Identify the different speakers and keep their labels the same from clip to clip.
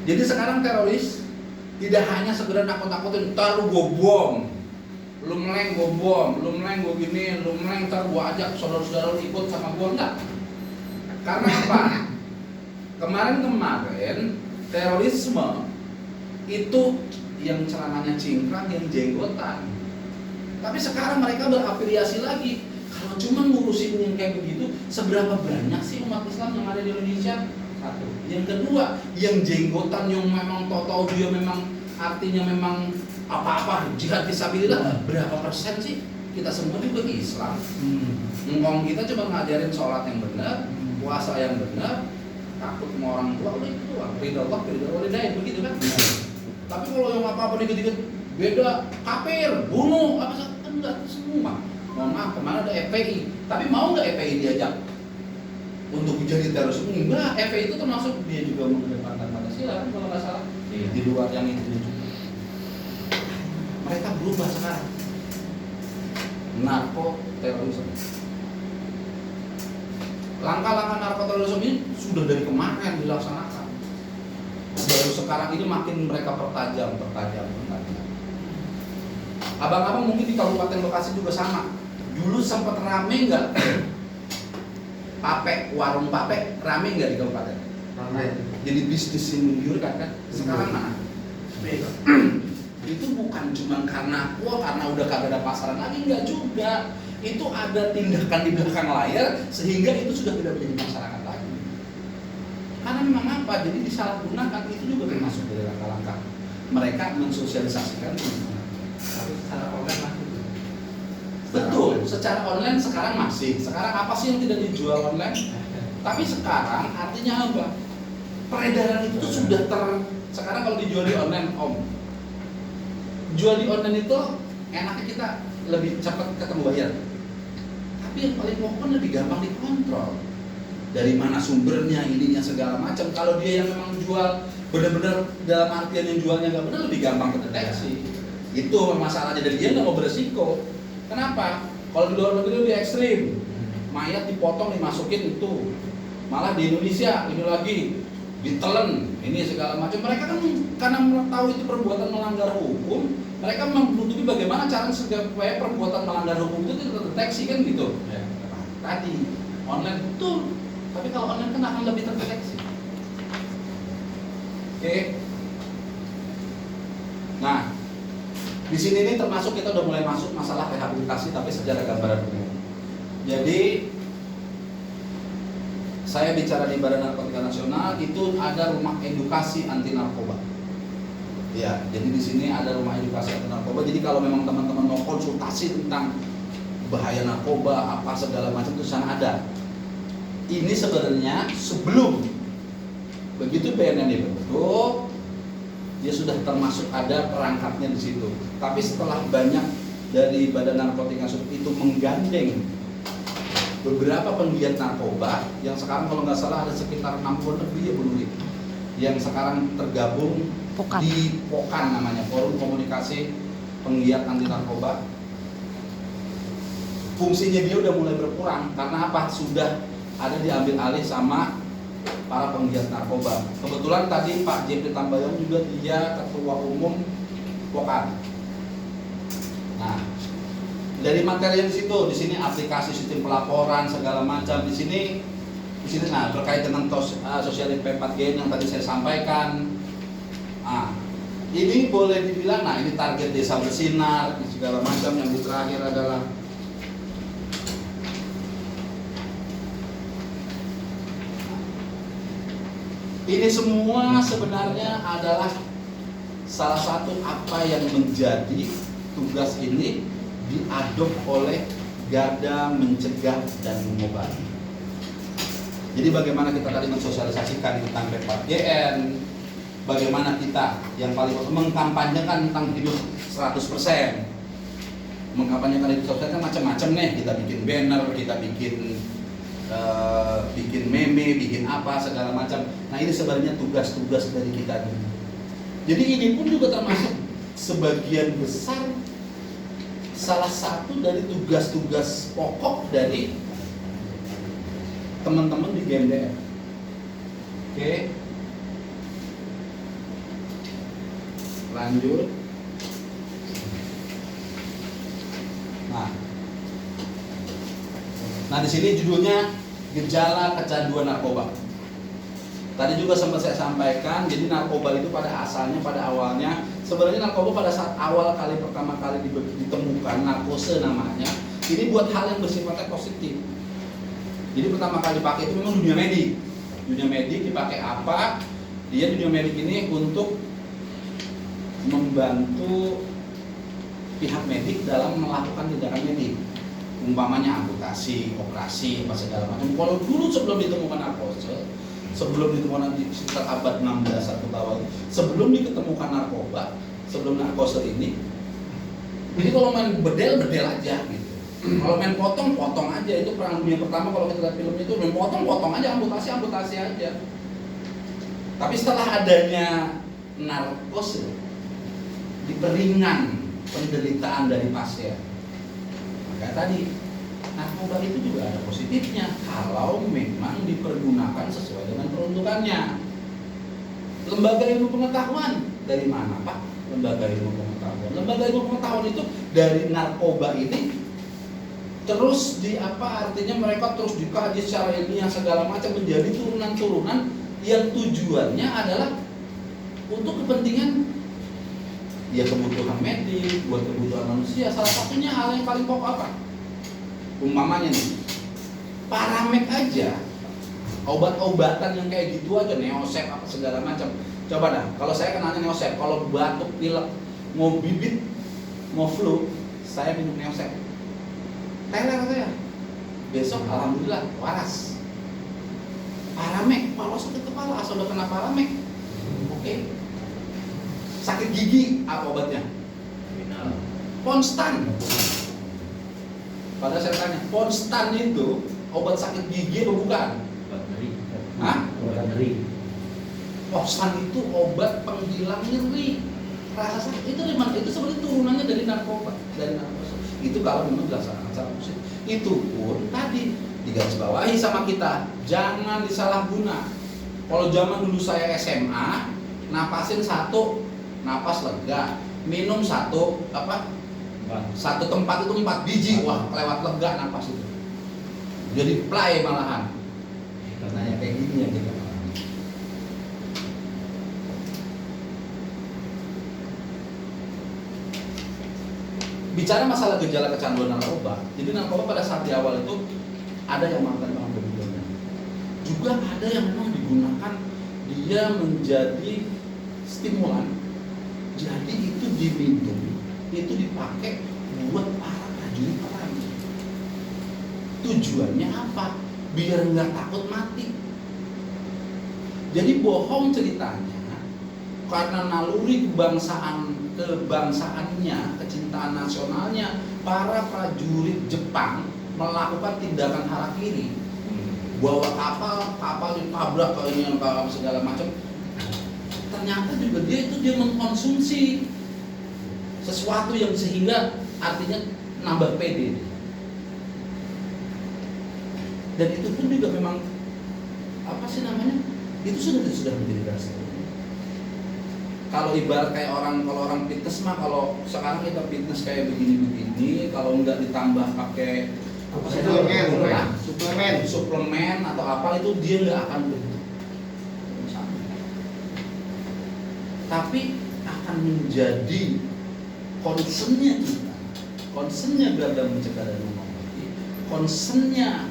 Speaker 1: Jadi sekarang teroris tidak hanya sekedar nakut-nakutin, ntar lu gua bom, lu meleng gua bom, lu meleng gua gini, lu meleng ntar gua ajak saudara-saudara lu ikut sama gua, enggak. Karena apa? Kemarin terorisme itu yang celananya cingkrang, yang jenggotan. Tapi sekarang mereka berafiliasi lagi. Kalau cuma ngurusin yang kayak begitu, seberapa banyak sih umat Islam yang ada di Indonesia? Satu. Yang kedua, yang jenggotan yang memang tahu dia memang artinya memang apa-apa jihad fisabilillah, berapa persen sih? Kita semua juga Islam. Ngomong kita cuma ngajarin sholat yang benar, puasa yang benar, takut sama orang tua, udah itu doang. Ridha Allah, ridha walidain, begitu kan? Tapi kalau yang apa-apa dikit-dikit beda, kafir, bunuh, apa sih? Enggak semua. Mohon maaf, kemana ada FPI? Tapi mau nggak FPI diajak untuk jadi teroris? Enggak, FPI itu termasuk dia juga mengedepankan Pancasila kan kalau nggak salah. Di luar yang itu juga. Mereka berubah sekarang. Narko terorisme. Langkah-langkah narko terorisme ini sudah dari kemarin dilaksanakan. Baru sekarang ini makin mereka pertajam. Abang-abang mungkin di Kabupaten Bekasi juga sama. Dulu sempat rame nggak? Warung pape rame nggak di kabupaten? Rame. Jadi bisnis yang menggiurkan kan? Sekarang mana? Itu bukan cuma karena udah kagak ada pasaran lagi, nggak juga. Itu ada tindakan di belakang layar sehingga itu sudah tidak menjadi masyarakat lagi. Karena memang apa? Jadi disalahgunakan, itu juga termasuk dari langkah-langkah mereka mensosialisasikan.
Speaker 2: Tapi secara online masih.
Speaker 1: Betul, secara online sekarang masih. Sekarang apa sih yang tidak dijual online? Tapi sekarang artinya apa? Peredaran itu sudah sekarang kalau dijual di online, jual di online itu enaknya kita lebih cepat ketemu buyer. Tapi yang paling pokok lebih gampang dikontrol. Dari mana sumbernya, ininya segala macam. Kalau dia yang memang jual benar-benar dalam artian yang jualnya nggak benar, lebih gampang kedeteksi. Itu masalahnya, dan dia nggak mau beresiko. Kenapa? Kalau di luar negeri lebih ekstrim, mayat dipotong dimasukin itu. Malah di Indonesia ini lagi ditelen, ini segala macam. Mereka kan karena tahu itu perbuatan melanggar hukum, mereka menutupi bagaimana cara supaya perbuatan melanggar hukum itu terdeteksi kan gitu.
Speaker 2: Ya.
Speaker 1: Tadi online betul, tapi kalau online kan akan lebih terdeteksi. Oke. Nah, di sini nih termasuk kita udah mulai masuk masalah rehabilitasi, tapi secara gambaran umum. Jadi saya bicara di Badan Narkotika Nasional itu ada rumah edukasi anti narkoba. Ya, jadi di sini ada rumah edukasi anti narkoba. Jadi kalau memang teman-teman mau konsultasi tentang bahaya narkoba apa segala macam itu sana ada. Ini sebenarnya sebelum begitu BNN dibentuk, dia sudah termasuk ada perangkatnya di situ. Tapi setelah banyak dari Badan Narkotika Nasional itu menggandeng beberapa penggiat narkoba yang sekarang kalau nggak salah ada sekitar 60 lebih ya Bu Nuri, yang sekarang tergabung di POKAN namanya, Forum Komunikasi Penggiat Anti Narkoba. Fungsinya dia udah mulai berkurang karena apa? Sudah ada diambil alih sama para penggiat narkoba. Kebetulan tadi Pak Jepri Tambayan juga dia ketua umum POKAN. Nah, dari materi yang di sini aplikasi sistem pelaporan segala macam di sini nah terkait dengan sosial P4G yang tadi saya sampaikan. Nah, ini boleh dibilang ini target desa bersinar segala macam. Yang terakhir adalah ini semua sebenarnya adalah salah satu apa yang menjadi tugas ini diadop oleh Garda Mencegah dan Mengobati. Jadi bagaimana kita tadi mensosialisasikan tentang P4GN, bagaimana kita yang paling mengkampanyekan tentang hidup 100%. Mengkampanyekan hidup 100% kan macam-macam nih, kita bikin banner, kita bikin meme, bikin apa segala macam. Nah, ini sebenarnya tugas-tugas dari kita. Jadi ini pun juga termasuk sebagian besar salah satu dari tugas-tugas pokok dari teman-teman di GMDM. Oke. Lanjut. Nah di sini judulnya gejala kecanduan narkoba. Tadi juga sempat saya sampaikan, jadi narkoba itu pada asalnya, pada awalnya, sebenarnya narkoba pada saat awal kali pertama kali ditemukan, narkose namanya, ini buat hal yang bersifatnya positif. Jadi pertama kali dipakai itu memang dunia medik. Dunia medik dipakai apa? Dia dunia medik ini untuk membantu pihak medik dalam melakukan tindakan medik. Umpamanya amputasi, operasi, apa segala macam. Kalau dulu sebelum ditemukan narkose, sebelum ditemukan di sekitar abad 16 atau bawah, sebelum diketemukan narkoba, sebelum narkose ini, jadi kalau main bedel aja gitu. Kalau main potong aja, itu perang dunia pertama kalau kita lihat film itu main potong aja, amputasi aja. Tapi setelah adanya narkose, diperingan penderitaan dari pasien. Maka tadi narkoba itu juga ada positifnya kalau memang dipergunakan sesuai dengan peruntukannya. Lembaga ilmu pengetahuan dari mana Pak? Lembaga ilmu pengetahuan. Lembaga ilmu pengetahuan itu dari narkoba ini terus artinya mereka terus dikaji secara ilmiah segala macam menjadi turunan-turunan yang tujuannya adalah untuk kepentingan ya kebutuhan medik, buat kebutuhan manusia. Salah satunya hal yang paling pokok apa? Umpamanya nih, Paramek aja, obat-obatan yang kayak gitu aja, Neosep apa segala macam. Coba dah, kalau saya kenalnya Neosep, kalau batuk pilek, mau bibit, mau flu, saya minum Neosep. Teler saya, besok alhamdulillah waras. Paramek, kalau sakit kepala asal udah kena Paramek, oke. Sakit gigi apa obatnya? Ponstan. Padahal saya tanya, Ponstan itu obat sakit gigi atau bukan?
Speaker 2: Obat nyeri.
Speaker 1: Hah?
Speaker 2: Obat nyeri.
Speaker 1: Ponstan itu obat penghilang nyeri. Rasa sakit itu dari mana? Itu sebenarnya turunannya dari narkoba, dari narkoba. Itu kalau memang dilaksanakan secara positif. Itu pun tadi digarisbawahi sama kita, jangan disalahguna. Kalau zaman dulu saya SMA, napasin satu, napas lega, minum satu satu tempat itu 4 biji, wah kelewat lega napas itu. Jadi play malahan. Karena kayak gini yang kita alami. Bicara masalah gejala kecanduan narkoba, jadi narkoba pada saat di awal itu ada yang melakukan pengambilannya, juga ada yang memang digunakan dia menjadi stimulan. Jadi itu diminum, itu dipakai buat para prajurit perang. Tujuannya apa? Biar nggak takut mati. Jadi bohong ceritanya, karena naluri kebangsaannya, kecintaan nasionalnya, para prajurit Jepang melakukan tindakan harakiri, bawa kapal ditabrak ke ini yang segala macam. Ternyata juga dia mengkonsumsi sesuatu yang sehingga artinya nambah PD. Dan itu pun juga memang itu sudah menjadi dasar. Kalau ibarat kayak kalau orang fitness mah, kalau sekarang kita fitness kayak begini, kalau nggak ditambah pakai suplemen atau apa, itu dia nggak akan bentuk. Tapi akan menjadi concernnya kita, concernnya Garda Mencegah dan Mengobati, concernnya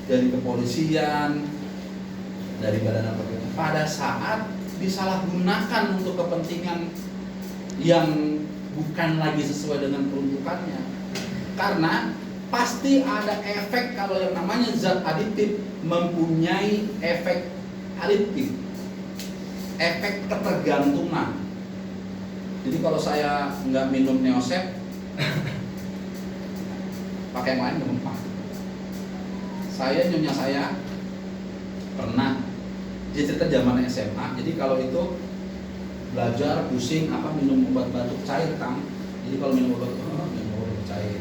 Speaker 1: dari kepolisian, dari Badan Narkotika pada saat disalahgunakan untuk kepentingan yang bukan lagi sesuai dengan peruntukannya. Karena pasti ada efek, kalau yang namanya zat adiktif mempunyai efek adiktif, efek ketergantungan. Jadi kalau saya nggak minum Neosep, pakai yang lain gampang. Nyonya saya pernah, dia cerita zaman SMA. Jadi kalau itu belajar pusing minum obat batuk cair Kang. Jadi kalau minum obat cair,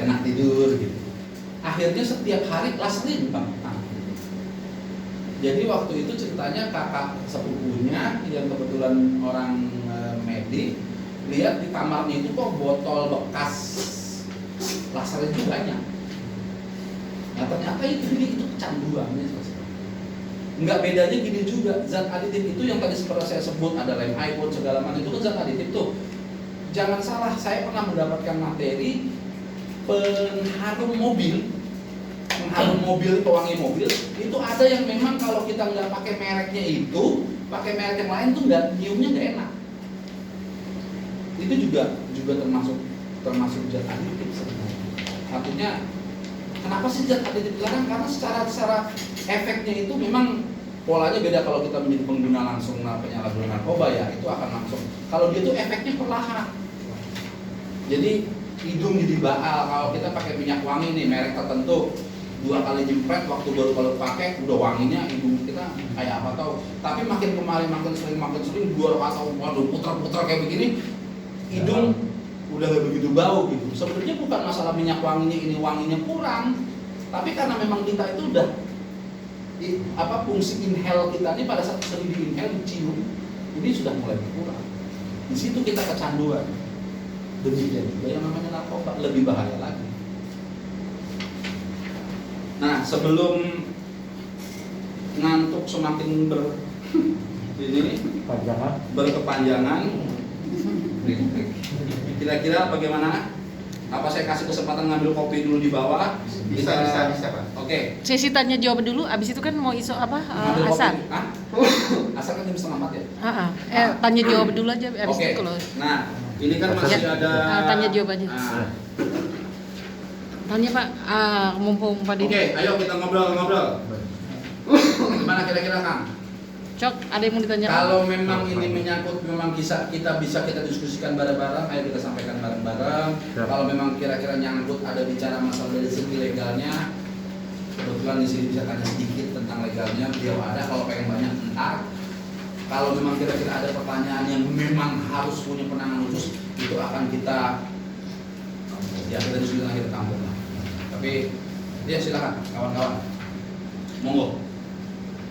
Speaker 1: enak tidur gitu. Akhirnya setiap hari laserin Bang. Jadi waktu itu ceritanya kakak sepupunya yang kebetulan orang medik lihat di kamarnya itu kok botol bekas laser itu banyak. Nah ternyata itu kecanduannya. Nggak bedanya gini juga, zat aditif itu yang tadi seperti saya sebut ada lem iPhone segala macam itu kan zat aditif tuh. Jangan salah, saya pernah mendapatkan materi pengharum mobil, pewangi mobil itu ada yang memang kalau kita nggak pakai mereknya itu, pakai merek yang lain tuh nggak, nyiumnya nggak enak. Itu juga termasuk zat aditif sebenarnya. Artinya kenapa sih zat aditif dilarang? Karena secara efeknya itu memang polanya beda. Kalau kita menjadi pengguna langsung penyalahguna narkoba ya itu akan langsung. Kalau dia tuh efeknya perlahan. Jadi hidung jadi baal. Kalau kita pakai minyak wangi nih merek tertentu 2 kali nyempret waktu baru pakai udah wanginya hidung kita kayak apa tahu. Tapi makin kemarin makin sering 2 atau waduh putar-putar kayak begini hidung udah gak begitu bau gitu. Sebenarnya bukan masalah minyak wanginya ini wanginya kurang, tapi karena memang kita itu udah fungsi inhale kita ini pada saat sering di inhale dicium ini sudah mulai berkurang. Di situ kita kecanduan. Demikian juga yang namanya narkoba lebih bahaya lagi. Nah sebelum ngantuk semakin berkepanjangan, kira-kira bagaimana? Apa saya kasih kesempatan ngambil kopi dulu di bawah?
Speaker 2: Bisa Pak.
Speaker 1: Oke.
Speaker 3: Sesi tanya jawab dulu, abis itu kan mau iso apa?
Speaker 1: Ngambil
Speaker 3: Asar.
Speaker 1: kopi. Hah? Asar kan jam 3:30 ya?
Speaker 3: Tanya jawab dulu aja, abis
Speaker 1: Oke.
Speaker 3: itu kalau
Speaker 1: Nah, ini kan masih
Speaker 3: Ya.
Speaker 1: ada.
Speaker 3: Tanya jawab aja.
Speaker 1: Nah,
Speaker 3: tanya Pak, mumpung Pak Didi.
Speaker 1: Oke, ayo kita ngobrol. Gimana kira-kira Kang?
Speaker 3: Cok, ada yang mau ditanya?
Speaker 1: Kalau memang ini menyangkut memang bisa kita diskusikan bareng-bareng, ayo kita sampaikan bareng-bareng. Kalau memang kira-kira nyangkut ada bicara masalah dari segi legalnya, kebetulan di sini bisa tanya sedikit tentang legalnya, beliau ada. Kalau pengen banyak entar. Kalau memang kira-kira ada pertanyaan yang memang harus punya penanganan khusus, itu akan kita diskusikan lagi di kampung lah. Tapi ya silakan kawan-kawan, monggo.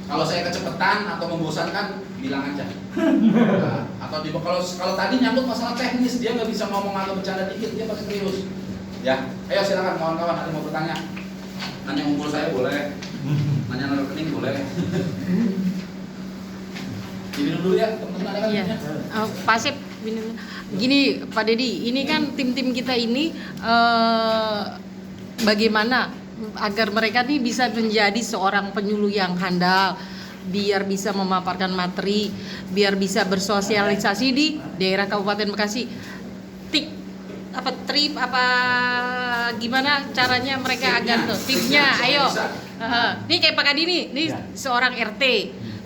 Speaker 1: Kalau saya kecepatan atau membosankan, bilang aja. Nah, atau kalau tadi nyangkut masalah teknis, dia nggak bisa ngomong atau bercanda dikit, dia pasti serius. Ya, ayo silakan kawan-kawan, ada yang mau bertanya. Nanya umur saya boleh, nanya rekening boleh. Ini dulu ya, teman-teman ada kan?
Speaker 3: Iya. Pak Asep, gini Pak Dedi, ini kan tim-tim kita ini bagaimana agar mereka nih bisa menjadi seorang penyuluh yang handal, biar bisa memaparkan materi, biar bisa bersosialisasi di daerah Kabupaten Bekasi. Trip gimana caranya mereka agar tuh tipsnya, ayo. Nih kayak Pak Kadi nih seorang RT.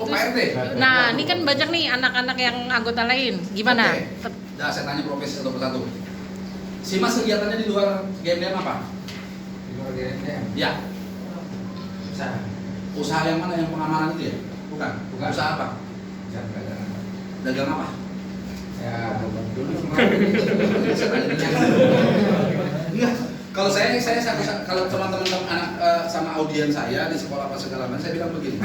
Speaker 1: Oh, Pak RT.
Speaker 3: Nah, ini kan banyak nih anak-anak yang anggota lain. Gimana?
Speaker 1: Oke. Nah, saya tanya profesi satu persatu. Si Mas kegiatannya di luar GMDM apa?
Speaker 2: Di luar GMDM.
Speaker 1: Ya.
Speaker 2: Usaha
Speaker 1: yang mana, yang pengamanan itu ya? Bukan. Usaha apa?
Speaker 2: Usaha perdagangan.
Speaker 1: Dagang apa?
Speaker 2: Ya, dulu
Speaker 1: Enggak. Kalau saya kalau teman-teman anak sama audiens saya di sekolah apa segala macam, saya bilang begini.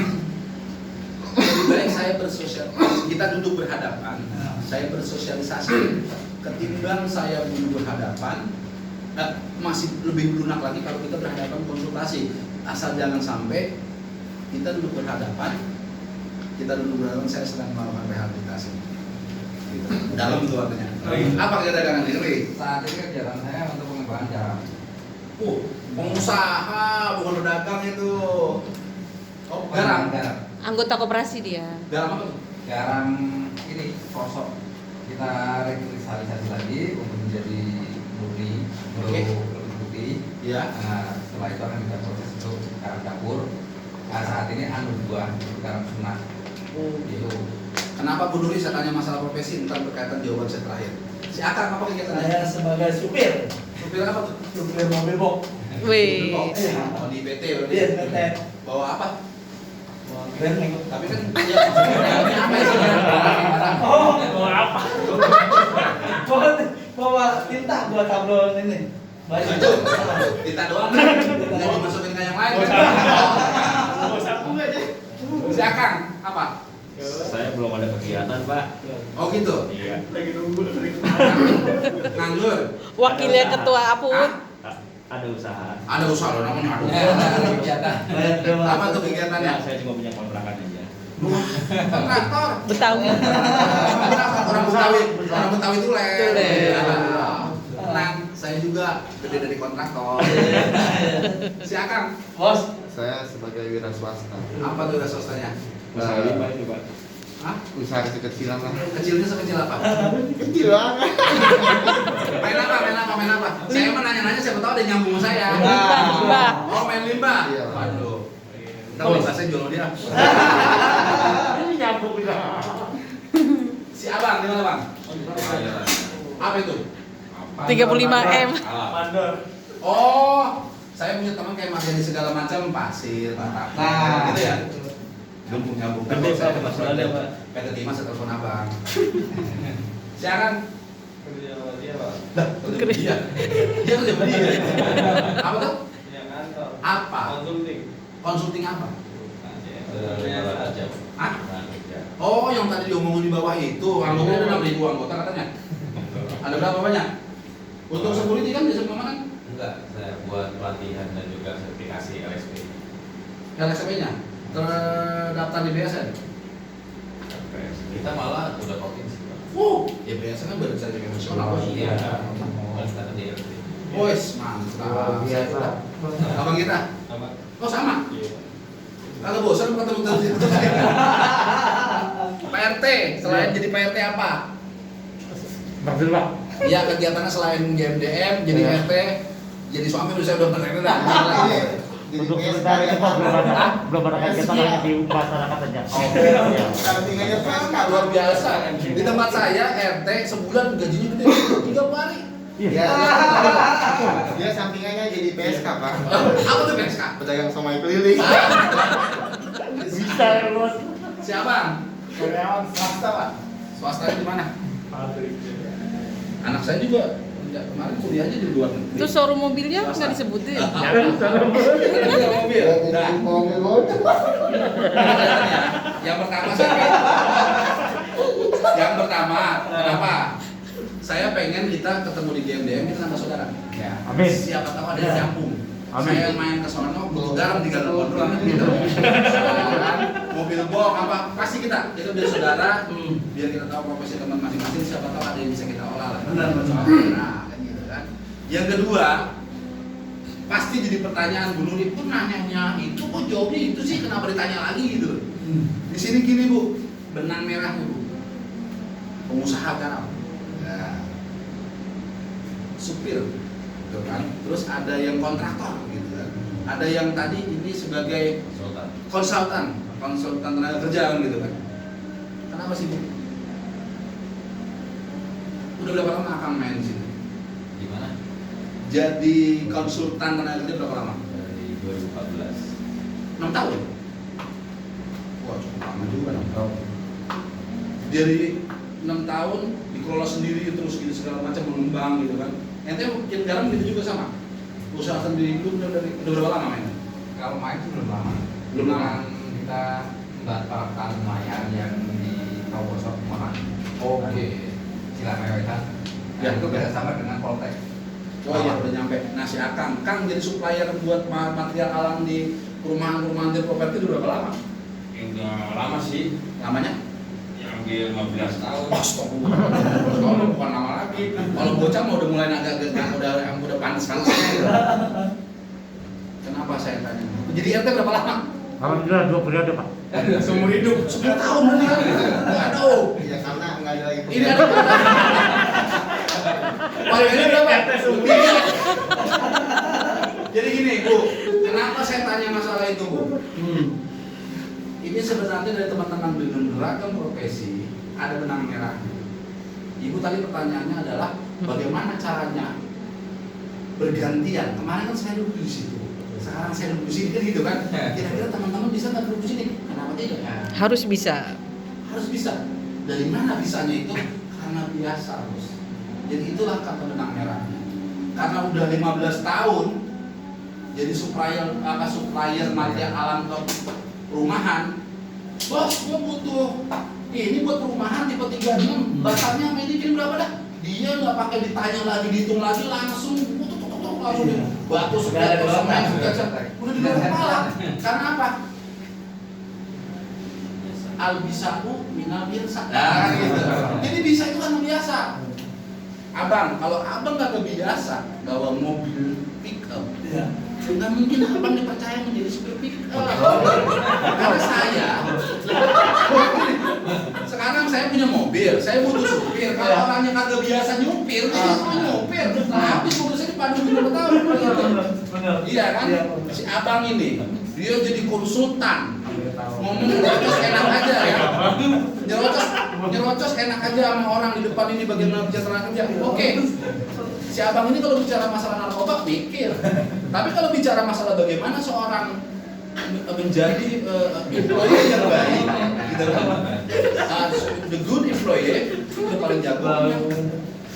Speaker 1: Lebih baik saya bersosialisasi, kita duduk berhadapan, saya bersosialisasi ketimbang saya duduk berhadapan. Masih lebih lunak lagi kalau kita berhadapan konsultasi. Asal jangan sampai kita duduk berhadapan, saya sedang melakukan rehabilitasi. Gitu. Dalam itu artinya. Apa kedagangan ini?
Speaker 2: saat ini kegiatan saya untuk pengembangan garam.
Speaker 1: Pengusaha bukan pedagang itu. Oh, garam.
Speaker 3: Anggota koperasi dia.
Speaker 1: Garam apa tuh?
Speaker 2: Garam ini sosok kita revitalisasi lagi untuk menjadi murni, lebih putih.
Speaker 1: Iya.
Speaker 2: Nah, setelah itu akan kita proses untuk garam dapur. Nah, saat ini anu buah untuk garam sunat. Itu.
Speaker 1: Kenapa Bu Nuri saya tanya masalah profesi tentang berkaitan jawaban saya terakhir? Si Akang apa kegiatannya?
Speaker 4: Saya sebagai supir
Speaker 1: Supir apa tuh?
Speaker 4: supir mobil box.
Speaker 3: Wih.
Speaker 1: Oh, di PT berarti.
Speaker 4: Iya, PT.
Speaker 1: Bawa apa?
Speaker 4: Keren nih.
Speaker 1: Tapi kan dia apa ya sebenarnya?
Speaker 4: Oh, bawa apa? bawa tinta buat tablo ini.
Speaker 1: Itu kita doang. Nggak dimasukin ke yang lain.
Speaker 4: Bawa sapu aja.
Speaker 1: Si Akang, apa?
Speaker 5: Saya belum ada kegiatan, Pak.
Speaker 1: Oh gitu.
Speaker 5: Iya.
Speaker 4: Lagi nunggu dari
Speaker 1: Nganggur.
Speaker 3: Wakilnya
Speaker 5: Ada
Speaker 3: ketua Apud.
Speaker 5: Ada usaha.
Speaker 1: Ada usaha lo namanya. Aduh.
Speaker 2: Ya, ada kegiatan.
Speaker 1: Apa tuh kegiatannya?
Speaker 5: Ya, saya cuma punya kontrakan aja.
Speaker 1: Kontraktor.
Speaker 3: Betawi.
Speaker 1: Orang Betawi, orang Betawi tulen.
Speaker 3: Tulen.
Speaker 1: Ya. Tenang, saya juga gede dari kontraktor. Si Akang,
Speaker 4: Bos.
Speaker 6: Saya sebagai wira swasta.
Speaker 1: apa tuh udah swastanya?
Speaker 5: Usaha lima itu, Pak.
Speaker 1: Hah?
Speaker 6: Usaha kecil-kecilan lah.
Speaker 1: Kecilnya sekecil apa?
Speaker 6: Kecil banget.
Speaker 1: Main apa? Main apa? Main apa? Saya mah nanya-nanya siapa tahu ada yang nyambung sama saya.
Speaker 3: Limbah.
Speaker 1: Oh, main limbah.
Speaker 6: Iya.
Speaker 1: Waduh. Tahu limbah saya jual dia.
Speaker 5: Ini nyambung bisa.
Speaker 1: Si Abang di mana, Bang? Apa itu?
Speaker 3: 35M.
Speaker 4: Mandor.
Speaker 1: Oh, saya punya teman kayak Mas Jadi segala macam pasir, bata.
Speaker 4: Nah.
Speaker 1: Gitu ya. Nyambung.
Speaker 5: Gede, Pak, penghasilannya, Pak.
Speaker 1: PT Timah saya telepon Abang. Siaran.
Speaker 4: Kerja sama dia, Pak.
Speaker 1: Lah, kerja dia. Dia kerja sama dia. Apa tuh?
Speaker 4: Ya kantor.
Speaker 1: Apa?
Speaker 4: Konsulting.
Speaker 1: Konsulting apa?
Speaker 5: Aja.
Speaker 1: Hah?
Speaker 5: Nah, kerja.
Speaker 1: Oh, yang tadi diomongin di bawah itu, anggotanya ada 6.000 anggota katanya. Ada berapa banyak? Untuk security kan biasa pengamanan
Speaker 5: Enggak, saya buat pelatihan dan juga sertifikasi LSP.
Speaker 1: LSP-nya terdaftar di BSN.
Speaker 5: Kita malah udah provinsi, Pak.
Speaker 1: Ya BSN kan baru sertifikat nasional.
Speaker 5: Oh iya. Kita kan di LSP.
Speaker 1: Wes, mantap. Biasa. Abang kita?
Speaker 5: Apa?
Speaker 1: Oh sama.
Speaker 5: Iya.
Speaker 1: Kalau bosan ketemu terus itu. PRT, selain jadi PRT apa?
Speaker 5: Maksud, Pak?
Speaker 1: Ya kegiatannya selain GMDM, jadi RT, jadi suami udah saya udah PRT dah.
Speaker 6: Untuk
Speaker 7: sementara itu belum ada kegiatan hanya di masyarakat saja.
Speaker 6: Sampingannya sama.
Speaker 1: Luar biasa. Di tempat saya RT sebulan gajinya gede 30 hari.
Speaker 6: Ya, dia sampingannya jadi PSK, Pak.
Speaker 1: Apa tuh PSK?
Speaker 6: Pedagang somai keliling.
Speaker 7: Bisa ya, Bos.
Speaker 1: Siapa?
Speaker 4: Karyawan swasta, Pak.
Speaker 1: Swasta di mana?
Speaker 4: Pabrik.
Speaker 1: Anak saya juga kemarin kuliahnya di luar negeri.
Speaker 3: Terus showroom mobilnya nggak disebutin.
Speaker 1: Ada mobil. Nah,
Speaker 6: Mobil bocor.
Speaker 1: kelihatannya. Yang pertama saya kenapa? Saya pengen kita ketemu di GMDM kita nambah saudara.
Speaker 2: Ya.
Speaker 7: Amin.
Speaker 1: Siapa tahu ada yang nyambung.
Speaker 7: Amin.
Speaker 1: Saya main ke sono butuh garam 3 galon doang gitu. Mobil box apa pasti kita biar saudara, biar kita tahu profesi teman masing-masing, siapa tahu ada yang bisa kita olah lah.
Speaker 4: Benar.
Speaker 1: Nah, kan gitu kan. Yang kedua, pasti jadi pertanyaan Bu Nuri pun nanyanya itu kok jawabnya itu sih kenapa ditanya lagi gitu. Di sini gini Bu, benang merahnya Bu. Pengusaha garam. Nah, supir gitu kan. Terus ada yang kontraktor gitu kan. Ada yang tadi ini sebagai konsultan tenaga kerja kan gitu kan. Kenapa sih Bu? Udah berapa lama akan main di sini?
Speaker 5: Di mana?
Speaker 1: Jadi konsultan tenaga kerja berapa lama?
Speaker 5: Dari 2014.
Speaker 1: 6 tahun? Wah cukup lama juga 6 tahun. Dari 6 tahun dikelola sendiri terus gitu segala macam mengembang gitu kan. Ente bikin garam gitu juga sama? Usaha sendiri itu udah berapa lama main?
Speaker 2: Kalau main itu belum lama.
Speaker 1: Belum lama.
Speaker 2: Kita membuat para petani nelayan yang di Kabupaten Semarang.
Speaker 1: Oke.
Speaker 2: Cilameo itu.
Speaker 1: Ya.
Speaker 2: Itu bersama dengan Poltek.
Speaker 1: Oh iya udah nyampe. Nah si Akang, Kang jadi supplier buat material alam di perumahan-perumahan di properti itu berapa lama?
Speaker 5: Enggak lama sih.
Speaker 1: Namanya?
Speaker 5: Yang di 15 tahun.
Speaker 1: Kalau bukan lama lagi. Kalau bocah mau udah mulai agak udah panas-panasnya gitu. Kenapa saya tanya? Jadi RT berapa lama?
Speaker 7: Alhamdulillah 2 periode, Pak.
Speaker 1: Seumur hidup 10 tahun berarti kan? Aduh.
Speaker 6: Ya karena nggak ada lagi.
Speaker 1: Ini ada Warganya berapa? Tiga. Jadi gini Bu, kenapa saya tanya masalah itu Bu? Ini sebenarnya dari teman-teman dengan beragam profesi ada benang merah. Ibu tadi pertanyaannya adalah bagaimana caranya bergantian. Kemarin kan saya duduk di situ, sekarang saya duduk di sini kan gitu kan. Kira-kira teman-teman bisa nggak duduk di sini? Kenapa tidak?
Speaker 3: Harus bisa.
Speaker 1: Harus bisa. Dari mana bisanya itu? Karena biasa Bos. Jadi itulah kata benang merahnya. Karena udah 15 tahun jadi supplier material alam ke perumahan, bos gua butuh ini buat perumahan tipe 36, basarnya sama ini bikin berapa dah? Dia nggak pakai ditanya lagi, dihitung lagi, langsung langsung deh. Batu sekian, semen sekian, udah di luar kepala. Karena apa? Al-bisaku minal irsa. Nah, gitu. Jadi bisa itu kan biasa. Abang, kalau abang nggak kebiasa bawa mobil pick up, nggak mungkin abang dipercaya menjadi supir pick up. Karena sekarang saya punya mobil, saya butuh supir. Kalau orangnya kagak biasa nyupir, dia cuma nyupir. Nah, habis mobil saya dipandu berapa tahun?
Speaker 4: Benar.
Speaker 1: Iya kan? Si abang ini, dia jadi konsultan. Ngomong nyerocos enak aja ya. Nyerocos enak aja sama orang di depan ini bagaimana bicara kerja. Oke. Si abang ini kalau bicara masalah narkoba pikir. Tapi kalau bicara masalah bagaimana seorang menjadi employee yang baik, gitu kan? The good employee itu paling jago.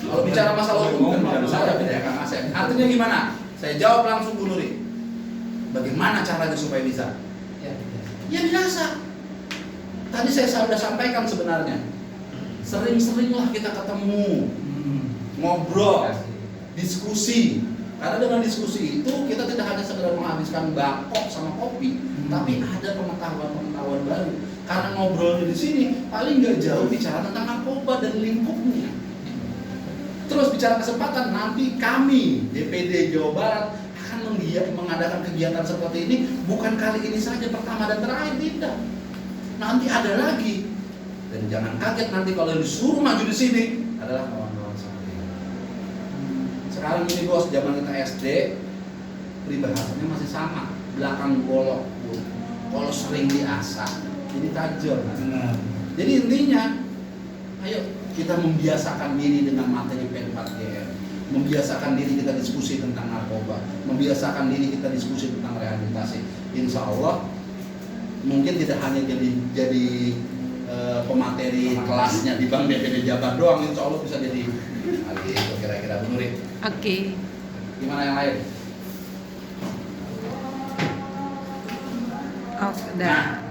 Speaker 1: Kalau bicara masalah hukum kan saya beda ya Kang Asep. Artinya gimana? Saya jawab langsung Bu Nuri. Bagaimana caranya supaya bisa? Ya biasa. Tadi saya sudah sampaikan sebenarnya. Sering-seringlah kita ketemu, ngobrol, diskusi. Karena dengan diskusi itu kita tidak hanya sekedar menghabiskan bakok sama kopi, tapi ada pengetahuan-pengetahuan baru. Karena ngobrolnya di sini paling nggak jauh bicara tentang narkoba dan lingkupnya. Terus bicara kesempatan, nanti kami DPD Jawa Barat akan mengadakan kegiatan seperti ini bukan kali ini saja pertama dan terakhir, tidak. Nanti ada lagi. Dan jangan kaget nanti kalau disuruh maju di sini adalah kawan-kawan saya. Sekarang ini bos, zaman kita SD, peribahasanya masih sama, belakang golok, kalau sering diasah, jadi tajam. Jadi intinya, ayo kita membiasakan diri dengan materi P4GM, membiasakan diri kita diskusi tentang narkoba, membiasakan diri kita diskusi tentang rehabilitasi. Insya Allah mungkin tidak hanya jadi pemateri kelasnya di Bank DPD Jabar doang, insya Allah bisa jadi itu kira-kira Bu Nuri.
Speaker 3: Oke.
Speaker 1: Gimana yang lain?
Speaker 3: Oh, udah.